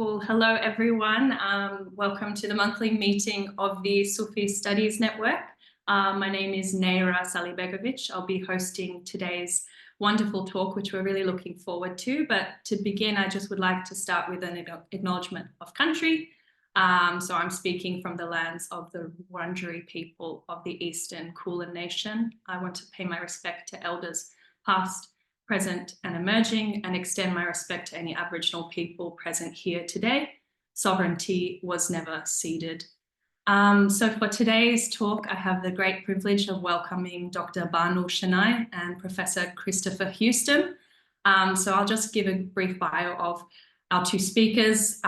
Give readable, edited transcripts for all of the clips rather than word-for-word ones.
Well, hello everyone. Welcome to the monthly meeting of the Sufi Studies Network. My name is Neira Salibegovic. I'll be hosting today's wonderful talk, which we're really looking forward to. But to begin, I just would like to start with an acknowledgement of country. So I'm speaking from the lands of the Wurundjeri people of the Eastern Kulin Nation. I want to pay my respect to elders past, present and emerging, and extend my respect to any Aboriginal people present here today. Sovereignty was never ceded. So for today's talk, I have the great privilege of welcoming Dr. Banu Senay and Professor Christopher Houston. So I'll just give a brief bio of our two speakers.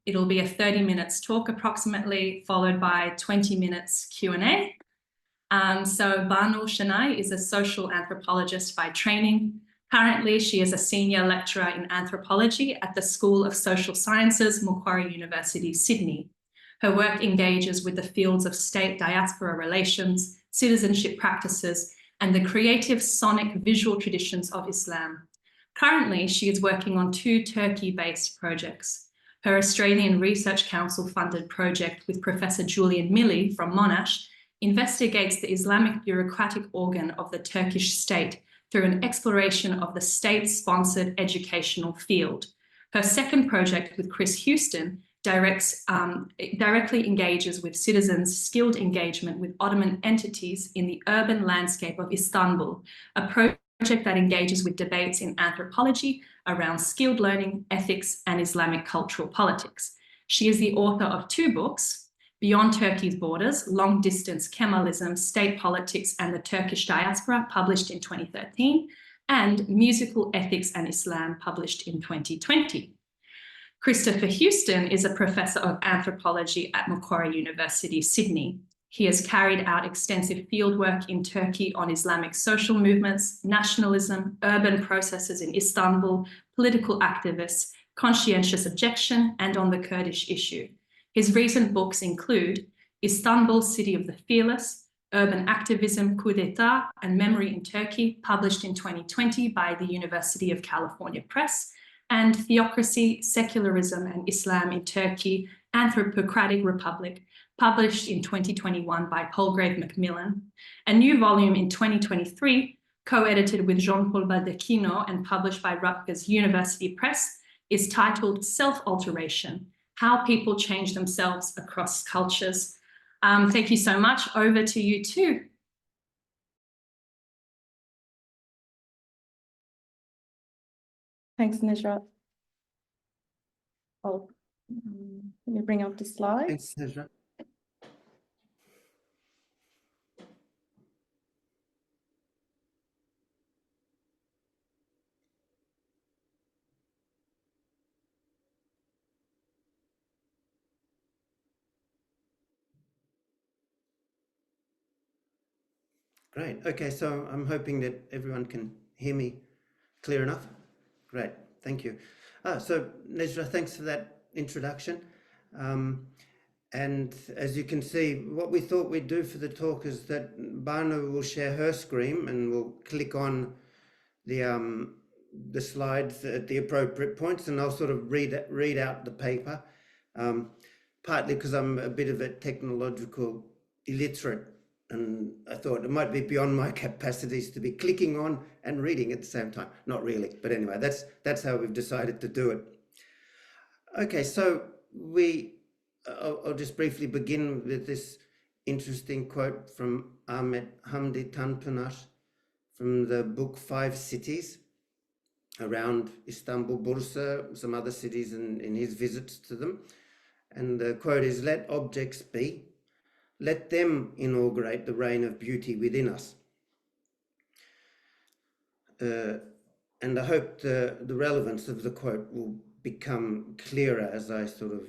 It'll be a 30 minutes talk approximately, followed by 20 minutes Q&A. So Banu Senay is a social anthropologist by training. Currently, she is a senior lecturer in anthropology at the School of Social Sciences, Macquarie University, Sydney. Her work engages with the fields of state-diaspora relations, citizenship practices, and the creative sonic visual traditions of Islam. Currently, she is working on two Turkey-based projects. Her Australian Research Council-funded project with Professor Julian Milley from Monash investigates the Islamic bureaucratic organ of the Turkish state through an exploration of the state-sponsored educational field. Her second project with Chris Houston directly engages with citizens' skilled engagement with Ottoman entities in the urban landscape of Istanbul, a project that engages with debates in anthropology around skilled learning, ethics, and Islamic cultural politics. She is the author of two books, Beyond Turkey's Borders, Long Distance Kemalism, State Politics and the Turkish Diaspora, published in 2013, and Musical Ethics and Islam, published in 2020. Christopher Houston is a professor of anthropology at Macquarie University, Sydney. He has carried out extensive fieldwork in Turkey on Islamic social movements, nationalism, urban processes in Istanbul, political activists, conscientious objection, and on the Kurdish issue. His recent books include Istanbul, City of the Fearless, Urban Activism, Coup d'etat, and Memory in Turkey, published in 2020 by the University of California Press, and Theocracy, Secularism, and Islam in Turkey, Anthropocratic Republic, published in 2021 by Palgrave Macmillan. A new volume in 2023, co-edited with Jean-Paul Baldacchino and published by Rutgers University Press, is titled Self-Alteration: How People Change Themselves Across Cultures. Thank you so much. Over to you two. Thanks, Nejra. Oh, let me bring up the slides. Thanks, Nejra. Great. Okay, so I'm hoping that everyone can hear me clear enough. Great, thank you. So Nejra, thanks for that introduction. And as you can see, what we thought we'd do for the talk is that Banu will share her screen and we'll click on the slides at the appropriate points, and I'll sort of read out the paper, partly because I'm a bit of a technological illiterate, and I thought it might be beyond my capacities to be clicking on and reading at the same time. Not really, but anyway, that's how we've decided to do it. Okay, so I'll just briefly begin with this interesting quote from Ahmed Hamdi Tanpınar from the book 5 Cities, around Istanbul, Bursa, some other cities in his visits to them. And the quote is, "Let objects be. Let them inaugurate the reign of beauty within us." And I hope the relevance of the quote will become clearer as I sort of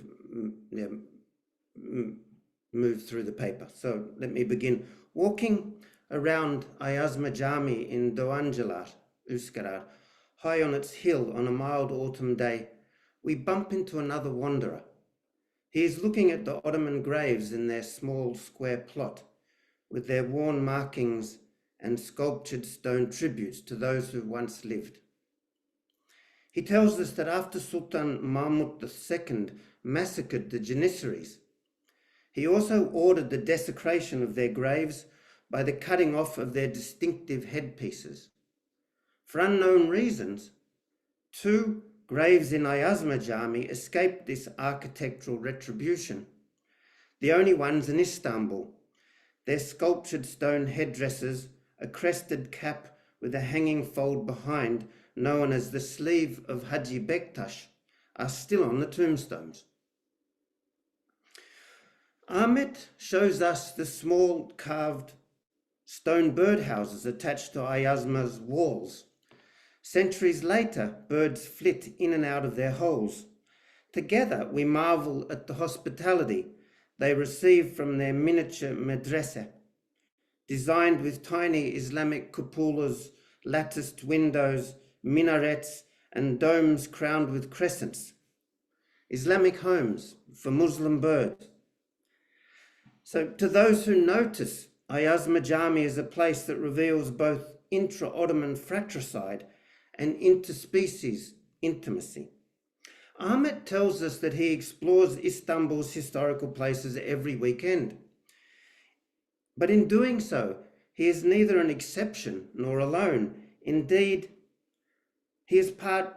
move through the paper. So let me begin. Walking around Ayazma Jami in Doğancılar, Üsküdar, high on its hill on a mild autumn day, we bump into another wanderer. He is looking at the Ottoman graves in their small square plot, with their worn markings and sculptured stone tributes to those who once lived. He tells us that after Sultan Mahmud II massacred the Janissaries, he also ordered the desecration of their graves by the cutting off of their distinctive headpieces. For unknown reasons, 2 graves in Ayazma Jami escaped this architectural retribution. The only ones in Istanbul, their sculptured stone headdresses, a crested cap with a hanging fold behind, known as the sleeve of Haji Bektash, are still on the tombstones. Ahmet shows us the small carved stone birdhouses attached to Ayazma's walls. Centuries later, birds flit in and out of their holes. Together, we marvel at the hospitality they receive from their miniature medrese, designed with tiny Islamic cupolas, latticed windows, minarets, and domes crowned with crescents. Islamic homes for Muslim birds. So to those who notice, Ayazma Jami is a place that reveals both intra-Ottoman fratricide and interspecies intimacy. Ahmet tells us that he explores Istanbul's historical places every weekend. But in doing so, he is neither an exception nor alone. Indeed, he is part,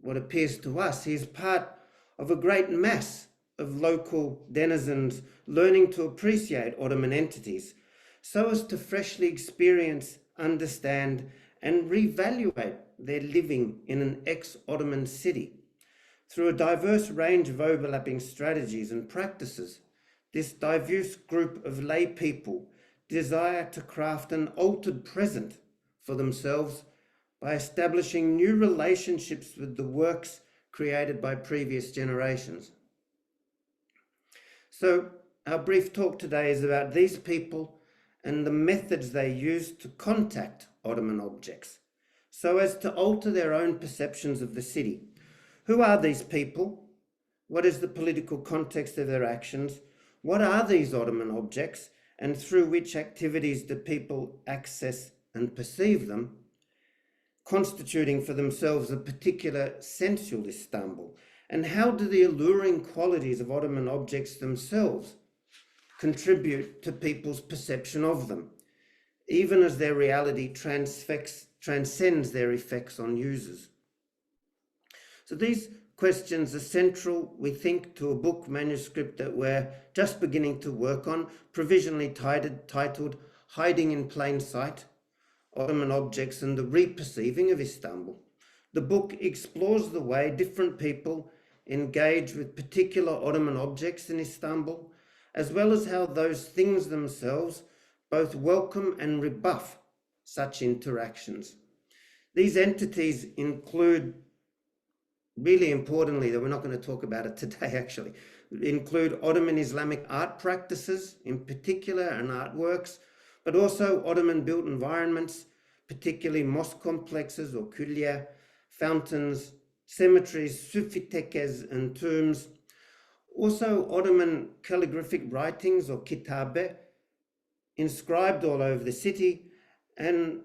what appears to us, he is part of a great mass of local denizens learning to appreciate Ottoman entities so as to freshly experience, understand, and reevaluate their living in an ex-Ottoman city. Through a diverse range of overlapping strategies and practices, this diverse group of lay people desire to craft an altered present for themselves by establishing new relationships with the works created by previous generations. So our brief talk today is about these people and the methods they use to contact Ottoman objects so as to alter their own perceptions of the city. Who are these people? What is the political context of their actions? What are these Ottoman objects, and through which activities do people access and perceive them, constituting for themselves a particular sensual Istanbul? And how do the alluring qualities of Ottoman objects themselves contribute to people's perception of them, even as their reality transcends their effects on users? So these questions are central, we think, to a book manuscript that we're just beginning to work on, provisionally titled Hiding in Plain Sight, Ottoman Objects and the Reperceiving of Istanbul. The book explores the way different people engage with particular Ottoman objects in Istanbul, as well as how those things themselves both welcome and rebuff such interactions. These entities include, really importantly, that we're not going to talk about it today actually, include Ottoman Islamic art practices in particular and artworks, but also Ottoman built environments, particularly mosque complexes or külliye, fountains, cemeteries, Sufi tekkes and tombs. Also Ottoman calligraphic writings or kitabe inscribed all over the city, and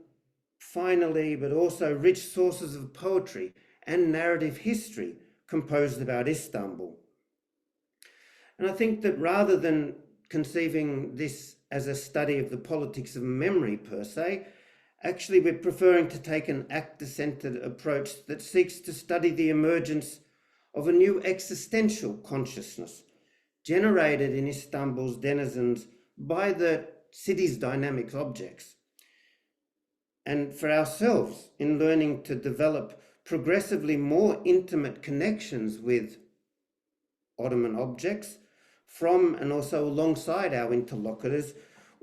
finally, but also rich sources of poetry and narrative history composed about Istanbul. And I think that rather than conceiving this as a study of the politics of memory per se, actually we're preferring to take an actor-centered approach that seeks to study the emergence of a new existential consciousness generated in Istanbul's denizens by the city's dynamic objects. And for ourselves, in learning to develop progressively more intimate connections with Ottoman objects from and also alongside our interlocutors,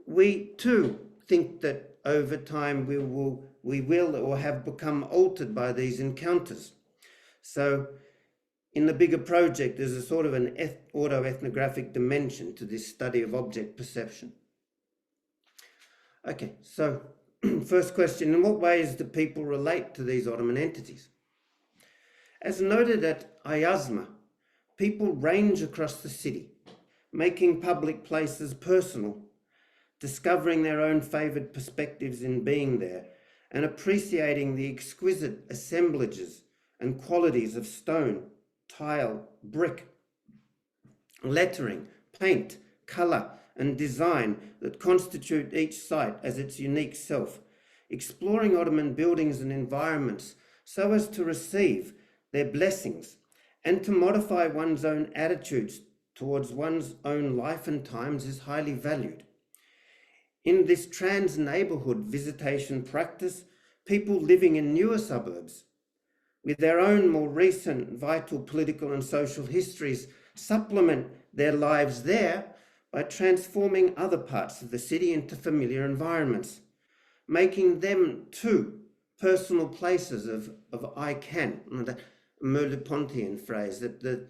we too think that over time we will or have become altered by these encounters. So in the bigger project, there's a sort of an autoethnographic dimension to this study of object perception. Okay, so first question, in what ways do people relate to these Ottoman entities? As noted at Ayazma, people range across the city, making public places personal, discovering their own favoured perspectives in being there, and appreciating the exquisite assemblages and qualities of stone, tile, brick, lettering, paint, colour and design that constitute each site as its unique self, exploring Ottoman buildings and environments so as to receive their blessings and to modify one's own attitudes towards one's own life and times is highly valued. In this trans-neighbourhood visitation practice, people living in newer suburbs with their own more recent vital political and social histories supplement their lives there by transforming other parts of the city into familiar environments, making them too personal places of I can, the Merleau-Pontian phrase, that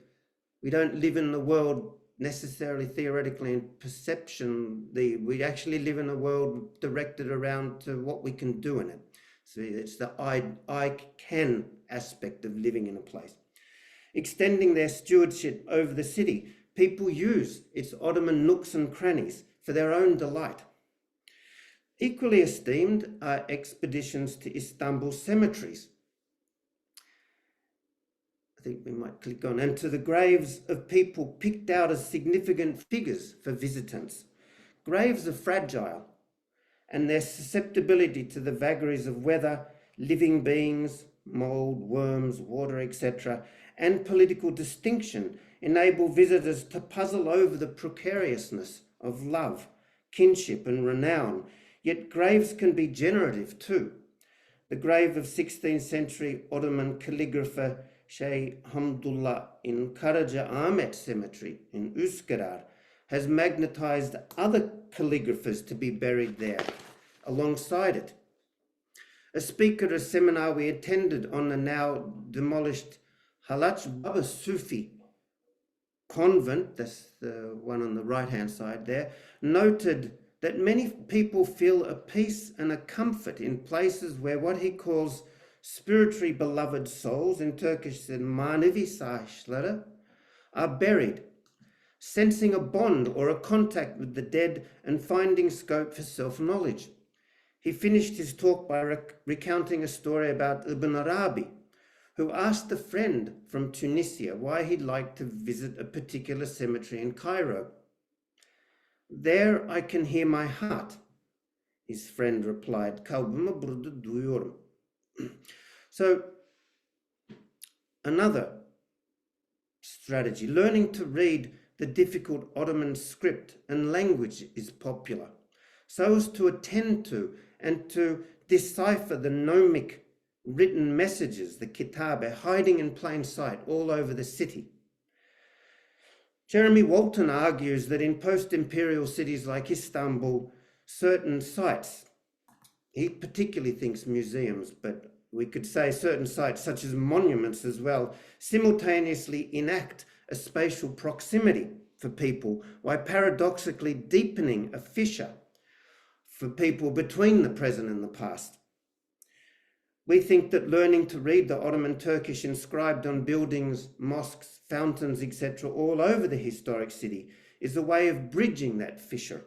we don't live in the world necessarily theoretically in perception, we actually live in a world directed around to what we can do in it. So it's the I can aspect of living in a place. Extending their stewardship over the city, people use its Ottoman nooks and crannies for their own delight. Equally esteemed are expeditions to Istanbul cemeteries. I think we might click on, and to the graves of people picked out as significant figures for visitants. Graves are fragile, and their susceptibility to the vagaries of weather, living beings, mould, worms, water, etc., and political distinction enable visitors to puzzle over the precariousness of love, kinship, and renown. Yet graves can be generative too. The grave of 16th century Ottoman calligrapher Şeyh Hamdullah in Karaca Ahmet Cemetery in Üsküdar has magnetized other calligraphers to be buried there alongside it. A speaker at a seminar we attended on the now demolished Halaç Baba Sufi convent, that's the one on the right-hand side there, noted that many people feel a peace and a comfort in places where what he calls spiritually beloved souls, in Turkish manevi sahişleri, are buried, sensing a bond or a contact with the dead and finding scope for self-knowledge. He finished his talk by recounting a story about Ibn Arabi, who asked a friend from Tunisia why he'd like to visit a particular cemetery in Cairo. "There I can hear my heart," his friend replied. "Kalbimi burada duyuyorum." So, another strategy, learning to read the difficult Ottoman script and language is popular, so as to attend to and to decipher the gnomic written messages, the kitabe, hiding in plain sight all over the city. Jeremy Walton argues that in post-imperial cities like Istanbul, certain sites, he particularly thinks museums, but we could say certain sites such as monuments as well, simultaneously enact a spatial proximity for people, while paradoxically deepening a fissure for people between the present and the past. We think that learning to read the Ottoman Turkish inscribed on buildings, mosques, fountains, etc., all over the historic city is a way of bridging that fissure,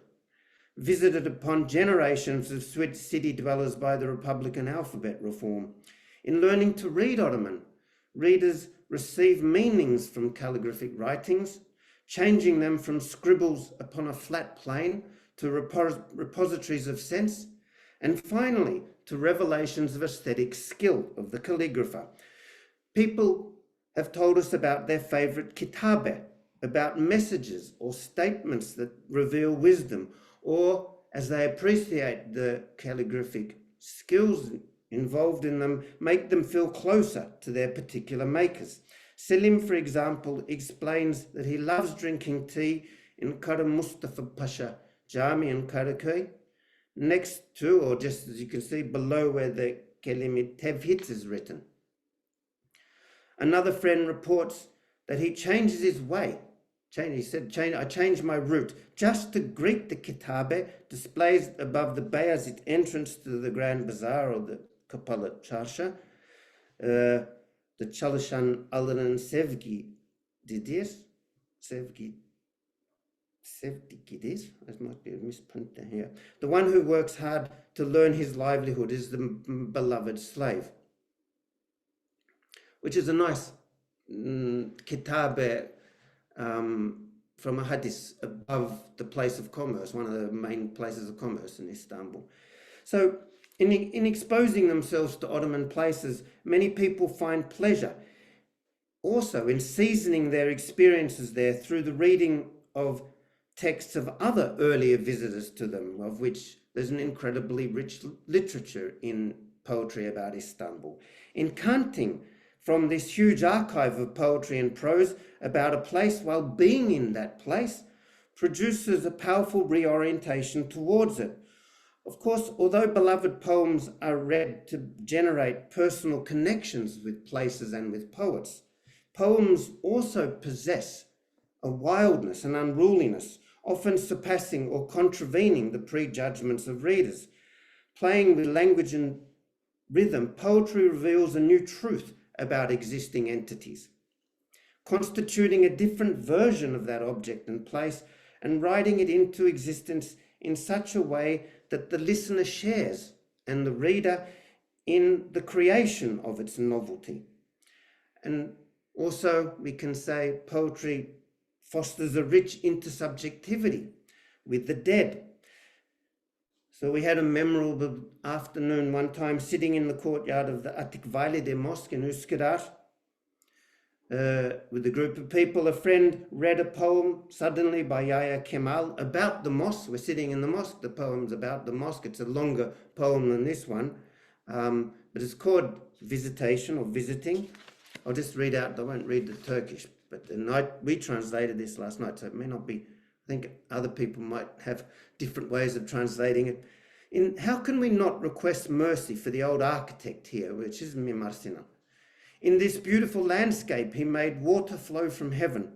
visited upon generations of city dwellers by the Republican alphabet reform. In learning to read Ottoman, readers receive meanings from calligraphic writings, changing them from scribbles upon a flat plane to repositories of sense, and finally to revelations of aesthetic skill of the calligrapher. People have told us about their favorite kitabe, about messages or statements that reveal wisdom, or as they appreciate the calligraphic skills involved in them, make them feel closer to their particular makers. Selim, for example, explains that he loves drinking tea in Kara Mustafa Pasha Jami in Karaköy, next to, or just as you can see below where the Kelime Tevhid is written. Another friend reports that he changes his way. He said, I changed my route just to greet the kitabe displayed above the Bayazit entrance to the Grand Bazaar or the Kapalı Çarşı. The Çalışan Alının Sevgi'dir. Sevgi'dir. There might be a misprint there here. The one who works hard to learn his livelihood is the beloved slave. which is a nice kitabe from a hadith above the place of commerce, one of the main places of commerce in Istanbul. So in exposing themselves to Ottoman places, many people find pleasure also in seasoning their experiences there through the reading of texts of other earlier visitors to them, of which there's an incredibly rich literature in poetry about Istanbul. In canting from this huge archive of poetry and prose about a place while being in that place produces a powerful reorientation towards it. Of course, although beloved poems are read to generate personal connections with places and with poets, poems also possess a wildness and unruliness, often surpassing or contravening the prejudgments of readers. Playing with language and rhythm, poetry reveals a new truth about existing entities, constituting a different version of that object and place and writing it into existence in such a way that the listener shares and the reader in the creation of its novelty. And also we can say poetry fosters a rich intersubjectivity with the dead. So we had a memorable afternoon one time sitting in the courtyard of the Atikvalide Mosque in Üsküdar with a group of people. A friend read a poem suddenly by Yahya Kemal about the mosque. We're sitting in the mosque, the poem's about the mosque. It's a longer poem than this one, but it's called Visitation or Visiting. I'll just read out, I won't read the Turkish, but we translated this last night, so it may not be, I think other people might have different ways of translating it. How can we not request mercy for the old architect here, which is Mimar Sinan? In this beautiful landscape, he made water flow from heaven.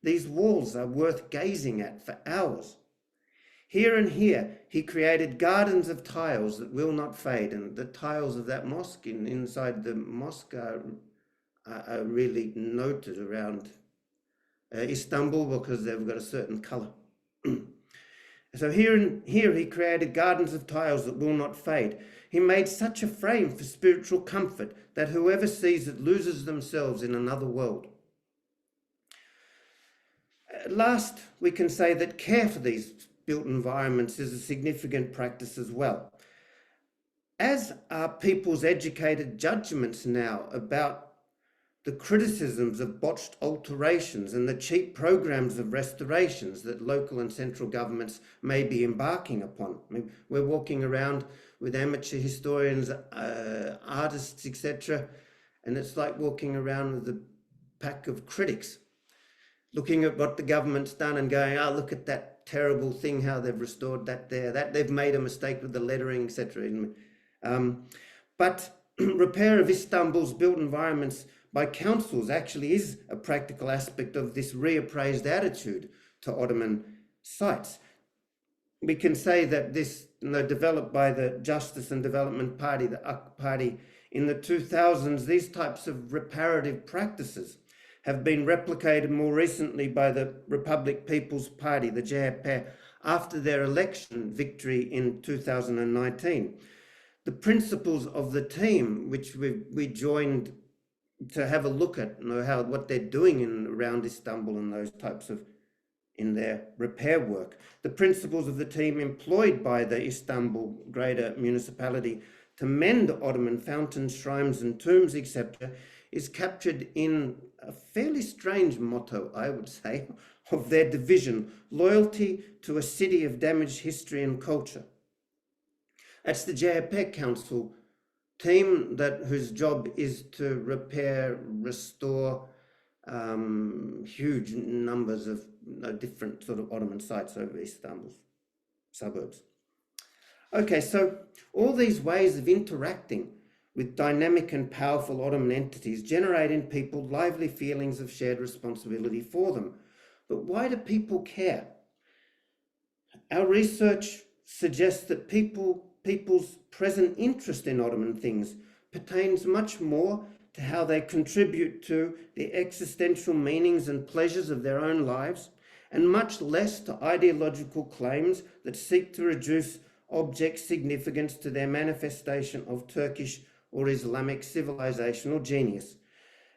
These walls are worth gazing at for hours. Here and here, he created gardens of tiles that will not fade, and the tiles of that mosque inside the mosque are really noted around Istanbul because they've got a certain color. So here he created gardens of tiles that will not fade. He made such a frame for spiritual comfort that whoever sees it loses themselves in another world. At last, we can say that care for these built environments is a significant practice as well, as are people's educated judgments now about the criticisms of botched alterations and the cheap programs of restorations that local and central governments may be embarking upon. I mean, we're walking around with amateur historians, artists, etc., and it's like walking around with a pack of critics, looking at what the government's done and going, oh, look at that terrible thing, how they've restored that there, that they've made a mistake with the lettering, etc. But repair of Istanbul's built environments by councils actually is a practical aspect of this reappraised attitude to Ottoman sites. We can say that this, developed by the Justice and Development Party, the AK Party, in the 2000s, these types of reparative practices have been replicated more recently by the Republic People's Party, the CHP, after their election victory in 2019. The principles of the team, which we joined to have a look at, what they're doing around Istanbul and those types of, in their repair work. The principles of the team employed by the Istanbul Greater Municipality to mend Ottoman fountains, shrines and tombs, etc., is captured in a fairly strange motto, I would say, of their division: loyalty to a city of damaged history and culture. That's the CHP Council team whose job is to repair, restore huge numbers of different sort of Ottoman sites over Istanbul's suburbs. Okay, so all these ways of interacting with dynamic and powerful Ottoman entities generate in people lively feelings of shared responsibility for them. But why do people care? Our research suggests that people's present interest in Ottoman things pertains much more to how they contribute to the existential meanings and pleasures of their own lives, and much less to ideological claims that seek to reduce object significance to their manifestation of Turkish or Islamic civilizational genius.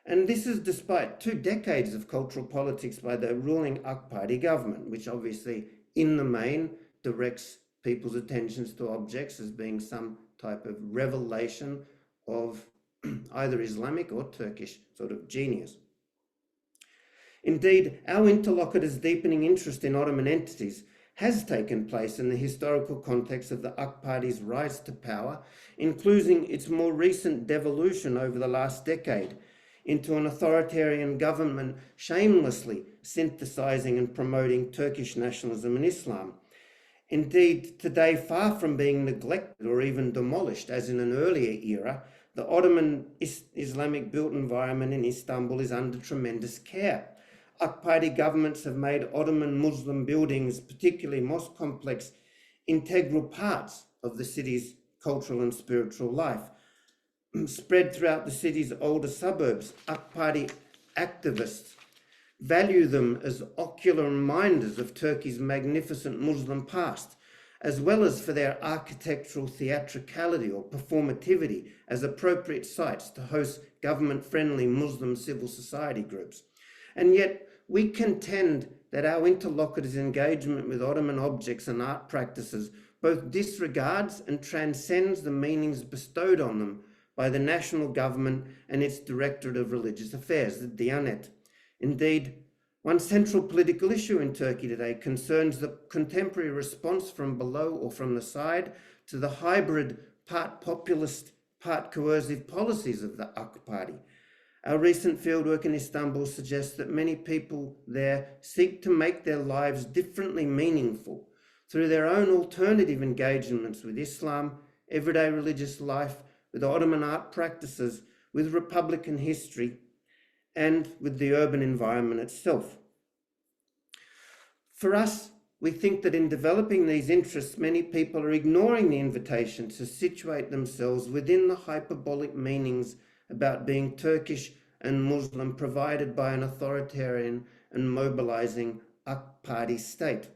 And this is despite 2 decades of cultural politics by the ruling AK Party government, which obviously in the main directs people's attentions to objects as being some type of revelation of either Islamic or Turkish sort of genius. Indeed, our interlocutor's deepening interest in Ottoman entities has taken place in the historical context of the AK Party's rise to power, including its more recent devolution over the last decade into an authoritarian government shamelessly synthesizing and promoting Turkish nationalism and Islam. Indeed, today, far from being neglected or even demolished, as in an earlier era, the Ottoman Islamic built environment in Istanbul is under tremendous care. AK Party governments have made Ottoman Muslim buildings, particularly mosque complex, integral parts of the city's cultural and spiritual life. Spread throughout the city's older suburbs, AK Party activists value them as ocular reminders of Turkey's magnificent Muslim past, as well as for their architectural theatricality or performativity as appropriate sites to host government-friendly Muslim civil society groups. And yet, we contend that our interlocutor's engagement with Ottoman objects and art practices both disregards and transcends the meanings bestowed on them by the national government and its Directorate of Religious Affairs, the Diyanet. Indeed, one central political issue in Turkey today concerns the contemporary response from below or from the side to the hybrid, part populist, part coercive policies of the AK Party. Our recent fieldwork in Istanbul suggests that many people there seek to make their lives differently meaningful through their own alternative engagements with Islam, everyday religious life, with Ottoman art practices, with Republican history, and with the urban environment itself. For us, we think that in developing these interests, many people are ignoring the invitation to situate themselves within the hyperbolic meanings about being Turkish and Muslim provided by an authoritarian and mobilizing AK Party state.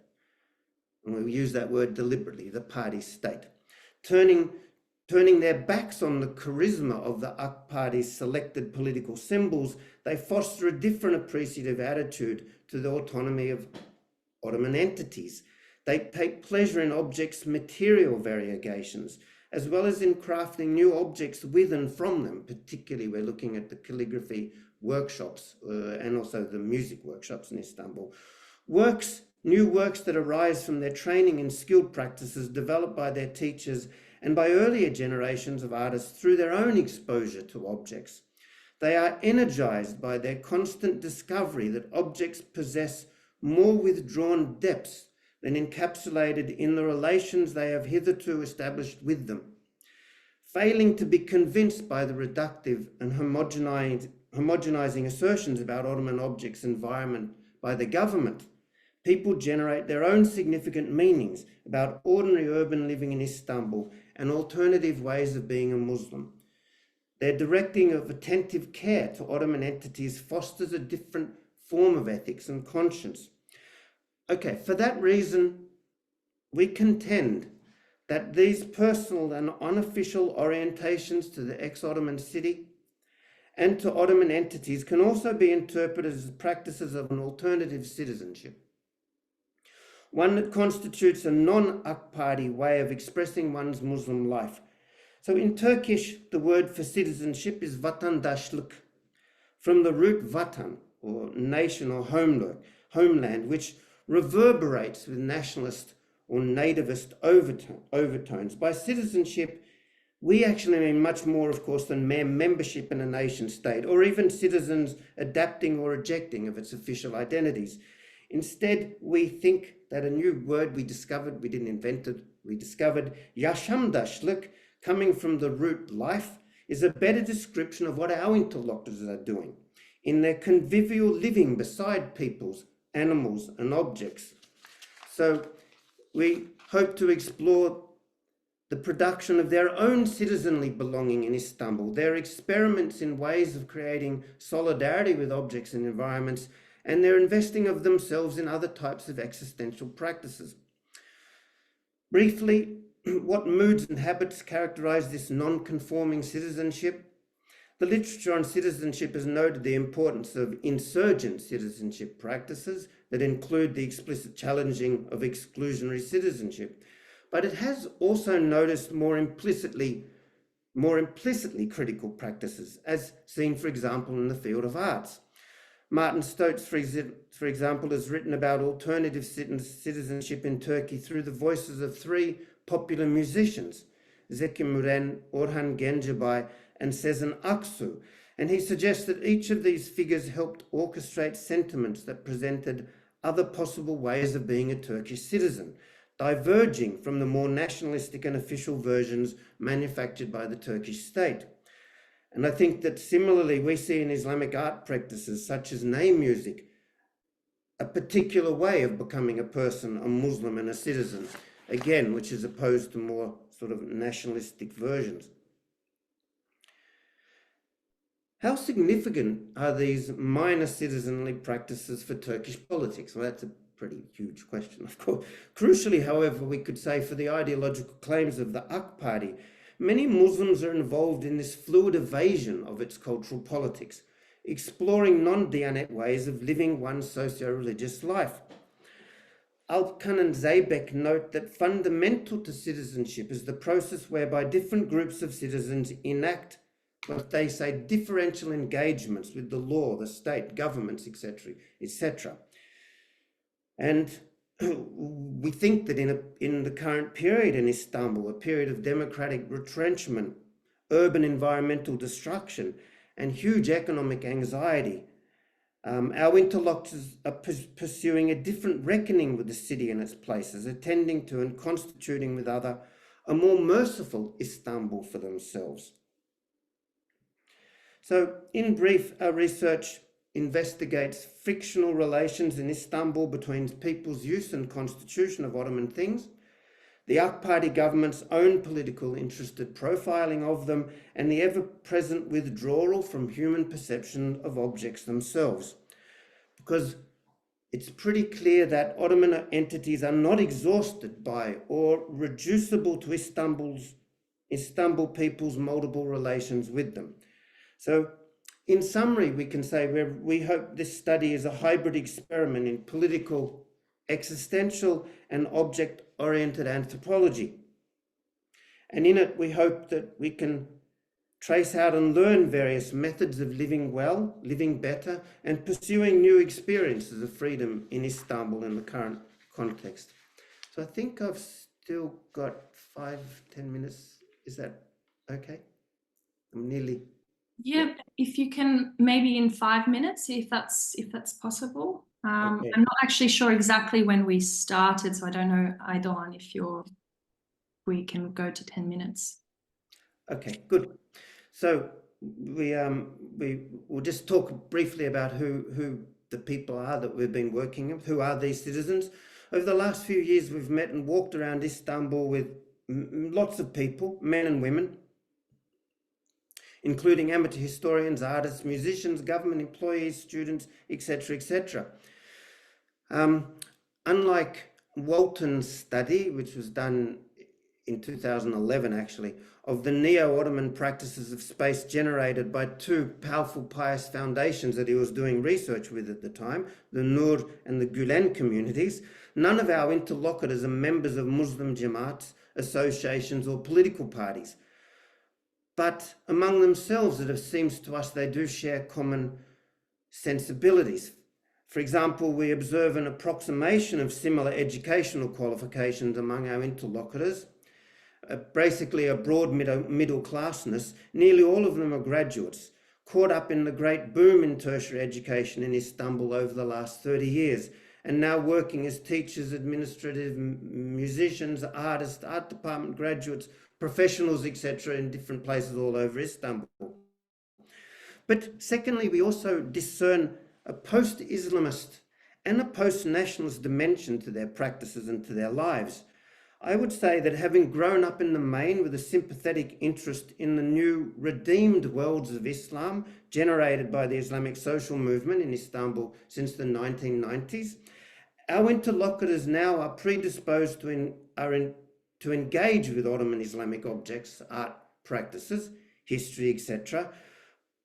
And we use that word deliberately, the party state. Turning their backs on the charisma of the AK Party's selected political symbols, they foster a different appreciative attitude to the autonomy of Ottoman entities. They take pleasure in objects' material variegations, as well as in crafting new objects with and from them. Particularly, we're looking at the calligraphy workshops and also the music workshops in Istanbul. New works that arise from their training and skilled practices developed by their teachers and by earlier generations of artists through their own exposure to objects. They are energized by their constant discovery that objects possess more withdrawn depths than encapsulated in the relations they have hitherto established with them. Failing to be convinced by the reductive and homogenizing assertions about Ottoman objects' environment by the government, people generate their own significant meanings about ordinary urban living in Istanbul and alternative ways of being a Muslim. Their directing of attentive care to Ottoman entities fosters a different form of ethics and conscience. Okay, for that reason, we contend that these personal and unofficial orientations to the ex-Ottoman city and to Ottoman entities can also be interpreted as practices of an alternative citizenship, one that constitutes a non-AK Party way of expressing one's Muslim life. So in Turkish, the word for citizenship is vatandaşlık, from the root vatan, or nation or homeland, which reverberates with nationalist or nativist overtones. By citizenship, we actually mean much more, of course, than mere membership in a nation state, or even citizens adapting or rejecting of its official identities. Instead, we think that a new word we discovered, we didn't invent it, we discovered, yaşamdaşlık, coming from the root life, is a better description of what our interlocutors are doing in their convivial living beside peoples, animals and objects. So we hope to explore the production of their own citizenly belonging in Istanbul, their experiments in ways of creating solidarity with objects and environments, and their investing of themselves in other types of existential practices. Briefly, what moods and habits characterize this non-conforming citizenship? The literature on citizenship has noted the importance of insurgent citizenship practices that include the explicit challenging of exclusionary citizenship. But it has also noticed more implicitly critical practices, as seen, for example, in the field of arts. Martin Stotz, for example, has written about alternative citizenship in Turkey through the voices of three popular musicians, Zeki Müren, Orhan Gencebay, and Sezen Aksu, and he suggests that each of these figures helped orchestrate sentiments that presented other possible ways of being a Turkish citizen, diverging from the more nationalistic and official versions manufactured by the Turkish state. And I think that similarly, we see in Islamic art practices such as name music, a particular way of becoming a person, a Muslim and a citizen, again, which is opposed to more sort of nationalistic versions. How significant are these minor citizenly practices for Turkish politics? Well, that's a pretty huge question, of course. Crucially, however, we could say for the ideological claims of the AK Party, many Muslims are involved in this fluid evasion of its cultural politics, exploring non-Diyanet ways of living one's socio-religious life. Alpkan and Zeybek note that fundamental to citizenship is the process whereby different groups of citizens enact what they say differential engagements with the law, the state, governments, etc., etc. And we think that in the current period in Istanbul, a period of democratic retrenchment, urban environmental destruction, and huge economic anxiety, our interlocutors are pursuing a different reckoning with the city and its places, attending to and constituting with a more merciful Istanbul for themselves. So, in brief, our research investigates frictional relations in Istanbul between people's use and constitution of Ottoman things, the AK Party government's own political interested profiling of them, and the ever-present withdrawal from human perception of objects themselves. Because it's pretty clear that Ottoman entities are not exhausted by or reducible to Istanbul people's multiple relations with them. So, in summary, we can say we hope this study is a hybrid experiment in political, existential, and object-oriented anthropology. And in it, we hope that we can trace out and learn various methods of living well, living better, and pursuing new experiences of freedom in Istanbul in the current context. So I think I've still got 5-10 minutes. Is that okay? I'm nearly... Yeah, if you can, maybe in 5 minutes, if that's possible. Okay. I'm not actually sure exactly when we started, so I don't know, Aydoğan, if we can go to 10 minutes. Okay, good. So we'll just talk briefly about who the people are that we've been working with. Who are these citizens? Over the last few years, we've met and walked around Istanbul with lots of people, men and women, including amateur historians, artists, musicians, government employees, students, etc., etc. Unlike Walton's study, which was done in 2011 actually, of the neo-Ottoman practices of space generated by two powerful pious foundations that he was doing research with at the time, the Nur and the Gülen communities, none of our interlocutors are members of Muslim Jamaats, associations or political parties. But among themselves, it seems to us they do share common sensibilities. For example, we observe an approximation of similar educational qualifications among our interlocutors, basically a broad middle classness. Nearly all of them are graduates, caught up in the great boom in tertiary education in Istanbul over the last 30 years, and now working as teachers, administrative, musicians, artists, art department graduates, professionals, etc., in different places all over Istanbul. But secondly, we also discern a post-Islamist and a post-nationalist dimension to their practices and to their lives. I would say that having grown up in the main with a sympathetic interest in the new redeemed worlds of Islam generated by the Islamic social movement in Istanbul since the 1990s, our interlocutors now are predisposed to engage with Ottoman Islamic objects, art practices, history, etc.,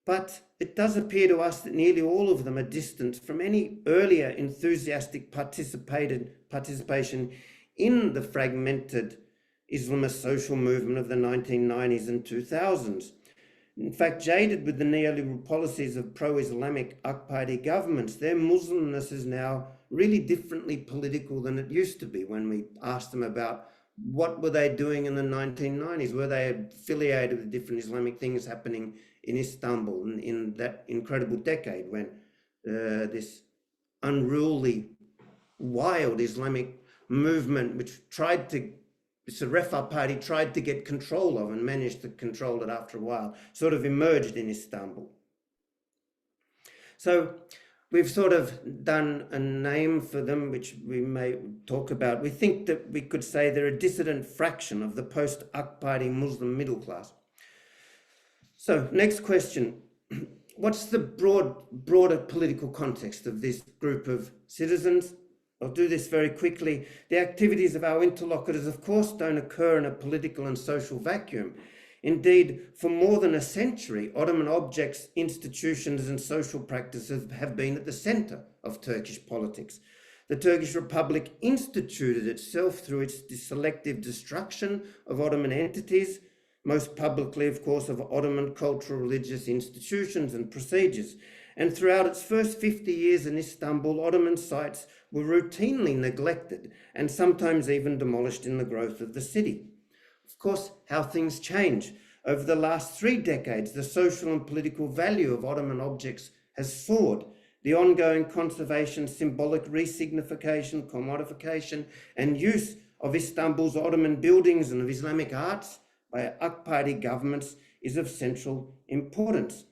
But it does appear to us that nearly all of them are distant from any earlier enthusiastic participation in the fragmented Islamist social movement of the 1990s and 2000s. In fact, jaded with the neoliberal policies of pro-Islamic Macquarie governments, their Muslimness is now really differently political than it used to be. When we asked them about what were they doing in the 1990s, were they affiliated with different Islamic things happening in Istanbul in that incredible decade when this unruly, wild Islamic movement, which the Refah party tried to get control of and managed to control it after a while, sort of emerged in Istanbul. So we've sort of done a name for them, which we may talk about. We think that we could say they're a dissident fraction of the post-Macquarie Muslim middle class. So next question. What's the broader political context of this group of citizens? I'll do this very quickly. The activities of our interlocutors, of course, don't occur in a political and social vacuum. Indeed, for more than a century, Ottoman objects, institutions and social practices have been at the centre of Turkish politics. The Turkish Republic instituted itself through its selective destruction of Ottoman entities, most publicly, of course, of Ottoman cultural religious institutions and procedures. And throughout its first 50 years in Istanbul, Ottoman sites were routinely neglected and sometimes even demolished in the growth of the city. Of course, how things change. Over the last 3 decades, the social and political value of Ottoman objects has soared. The ongoing conservation, symbolic resignification, commodification, and use of Istanbul's Ottoman buildings and of Islamic arts by Macquarie governments is of central importance.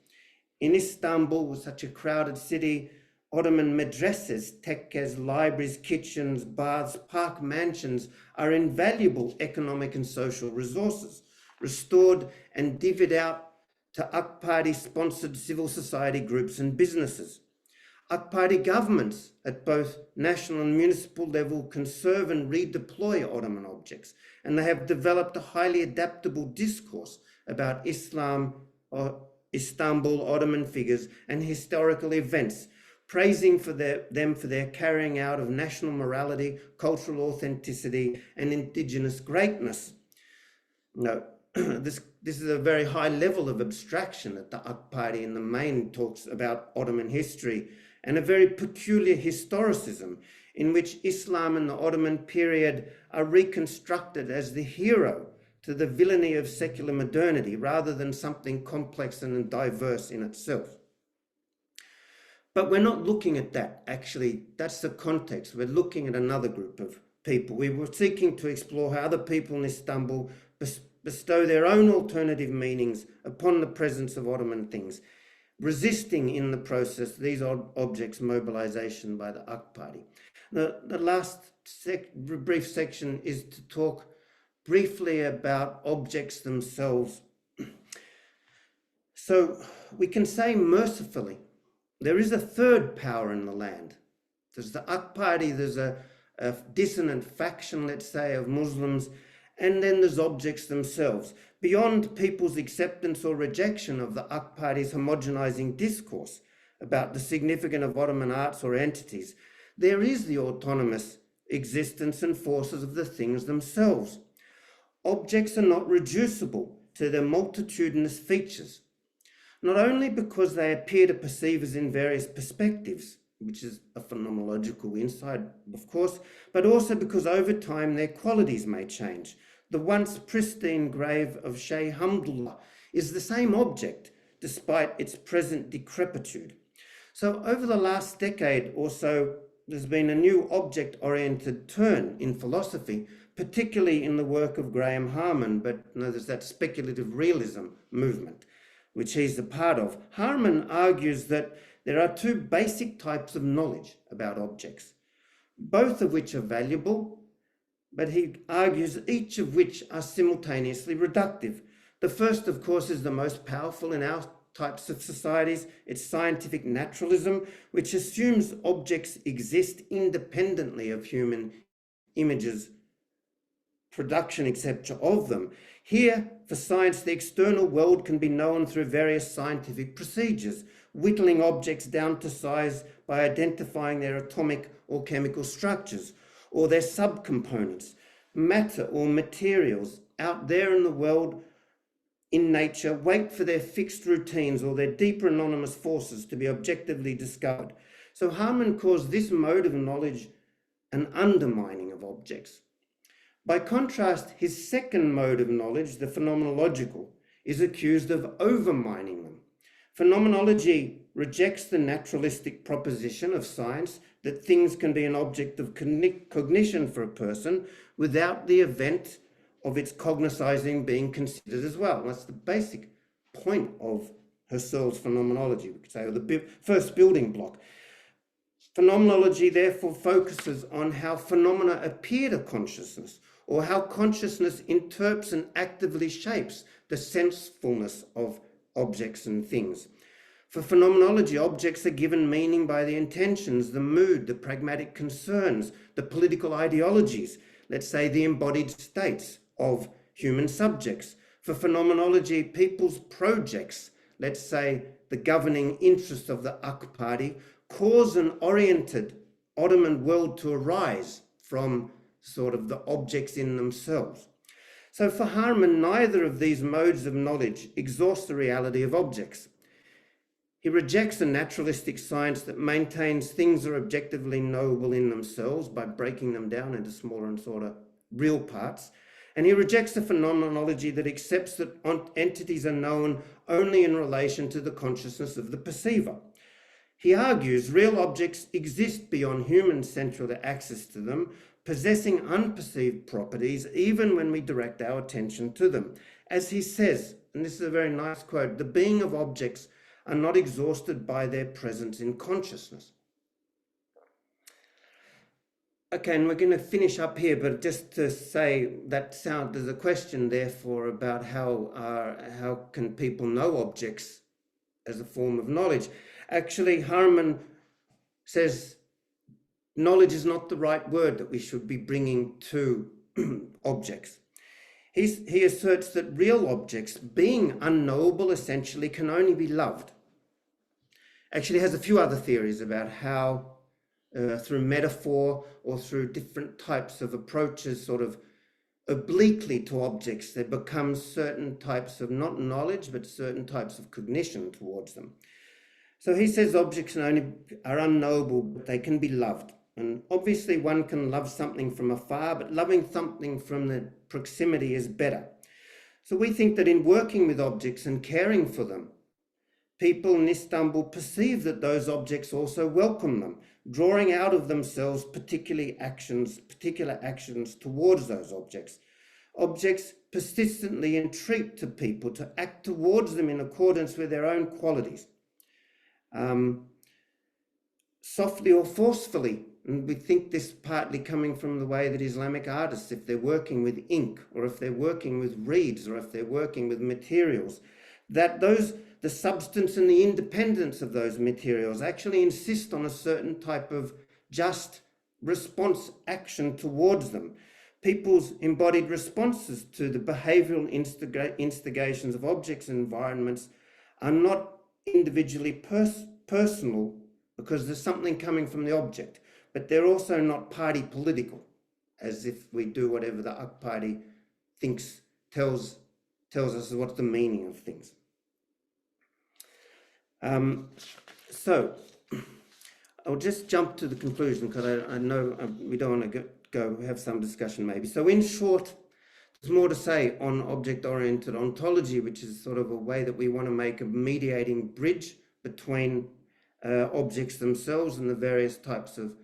In Istanbul, with such a crowded city, Ottoman madrasas, tekkes, libraries, kitchens, baths, park mansions are invaluable economic and social resources, restored and divvied out to Macquarie-sponsored civil society groups and businesses. Macquarie governments at both national and municipal level conserve and redeploy Ottoman objects, and they have developed a highly adaptable discourse about Islam, Istanbul, Ottoman figures and historical events, praising them for their carrying out of national morality, cultural authenticity and indigenous greatness. No, this is a very high level of abstraction that the Macquarie in the main talks about Ottoman history, and a very peculiar historicism in which Islam and the Ottoman period are reconstructed as the hero to the villainy of secular modernity rather than something complex and diverse in itself. But we're not looking at that, actually. That's the context. We're looking at another group of people. We were seeking to explore how the people in Istanbul bestow their own alternative meanings upon the presence of Ottoman things, resisting in the process these objects' mobilization by the Macquarie. The last brief section is to talk briefly about objects themselves. So we can say mercifully, there is a third power in the land. There's the Macquarie, there's a dissonant faction, let's say, of Muslims, and then there's objects themselves. Beyond people's acceptance or rejection of the Macquarie's homogenizing discourse about the significance of Ottoman arts or entities, there is the autonomous existence and forces of the things themselves. Objects are not reducible to their multitudinous features, not only because they appear to perceive us in various perspectives, which is a phenomenological insight, of course, but also because over time their qualities may change. The once pristine grave of Sheikh Hamdullah is the same object despite its present decrepitude. So over the last decade or so, there's been a new object-oriented turn in philosophy, particularly in the work of Graham Harman, but there's that speculative realism movement, which he's a part of. Harman argues that there are 2 basic types of knowledge about objects, both of which are valuable, but he argues each of which are simultaneously reductive. The first, of course, is the most powerful in our types of societies. It's scientific naturalism, which assumes objects exist independently of human images production, etc. of them. Here, for science, the external world can be known through various scientific procedures, whittling objects down to size by identifying their atomic or chemical structures, or their subcomponents, matter or materials out there in the world, in nature, wait for their fixed routines or their deeper anonymous forces to be objectively discovered. So Harman calls this mode of knowledge an undermining of objects. By contrast, his second mode of knowledge, the phenomenological, is accused of overmining them. Phenomenology rejects the naturalistic proposition of science that things can be an object of cognition for a person without the event of its cognizing being considered as well. That's the basic point of Husserl's phenomenology, we could say, or the first building block. Phenomenology therefore focuses on how phenomena appear to consciousness, or how consciousness interprets and actively shapes the sensefulness of objects and things. For phenomenology, objects are given meaning by the intentions, the mood, the pragmatic concerns, the political ideologies, let's say the embodied states of human subjects. For phenomenology, people's projects, let's say the governing interests of the AK party, cause an oriented Ottoman world to arise from sort of the objects in themselves. So for Harman, neither of these modes of knowledge exhausts the reality of objects. He rejects a naturalistic science that maintains things are objectively knowable in themselves by breaking them down into smaller and sort of real parts. And he rejects a phenomenology that accepts that entities are known only in relation to the consciousness of the perceiver. He argues real objects exist beyond human central access to them, possessing unperceived properties even when we direct our attention to them. As he says, and this is a very nice quote, the being of objects are not exhausted by their presence in consciousness. Okay, and we're going to finish up here, but just to say that there's a question therefore about how can people know objects as a form of knowledge. Actually, Harman says knowledge is not the right word that we should be bringing to objects. He asserts that real objects, being unknowable essentially, can only be loved. Actually has a few other theories about how through metaphor or through different types of approaches sort of obliquely to objects, there becomes certain types of not knowledge, but certain types of cognition towards them. So he says objects are unknowable, but they can be loved. And obviously one can love something from afar, but loving something from the proximity is better. So we think that in working with objects and caring for them, people in Istanbul perceive that those objects also welcome them, drawing out of themselves particular actions towards those objects. Objects persistently entreat to people to act towards them in accordance with their own qualities. Softly or forcefully, and we think this partly coming from the way that Islamic artists, if they're working with ink, or if they're working with reeds, or if they're working with materials, that the substance and the independence of those materials actually insist on a certain type of just response action towards them. People's embodied responses to the behavioral instigations of objects and environments are not individually personal because there's something coming from the object, but they're also not party political, as if we do whatever the AK party tells us what's the meaning of things. So I'll just jump to the conclusion because I know we don't want to go have some discussion maybe. So in short, there's more to say on object-oriented ontology, which is sort of a way that we want to make a mediating bridge between objects themselves and the various types of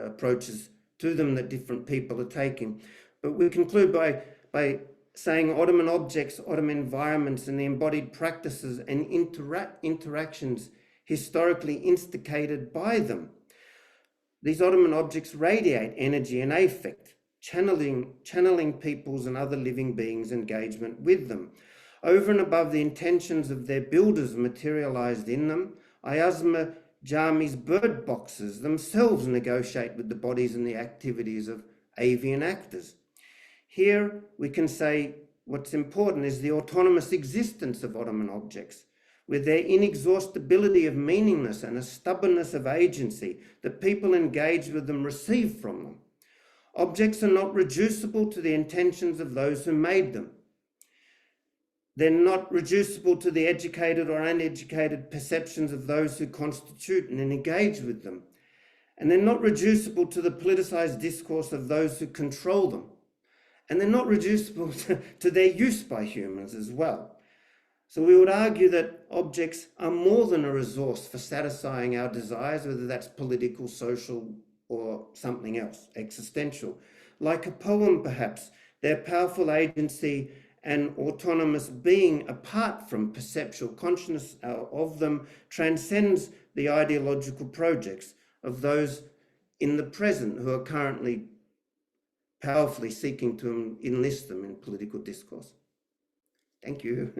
approaches to them that different people are taking. But we conclude by saying Ottoman objects, Ottoman environments, and the embodied practices and interactions historically instigated by them. These Ottoman objects radiate energy and affect, channeling people's and other living beings' engagement with them. Over and above the intentions of their builders materialized in them, Ayazma Jami's bird boxes themselves negotiate with the bodies and the activities of avian actors. Here we can say what's important is the autonomous existence of Ottoman objects, with their inexhaustibility of meaningless and a stubbornness of agency that people engaged with them receive from them. Objects are not reducible to the intentions of those who made them. They're not reducible to the educated or uneducated perceptions of those who constitute and engage with them. And they're not reducible to the politicized discourse of those who control them. And they're not reducible to their use by humans as well. So we would argue that objects are more than a resource for satisfying our desires, whether that's political, social, or something else, existential. Like a poem, perhaps, their powerful agency and autonomous being apart from perceptual consciousness of them transcends the ideological projects of those in the present who are currently powerfully seeking to enlist them in political discourse. Thank you.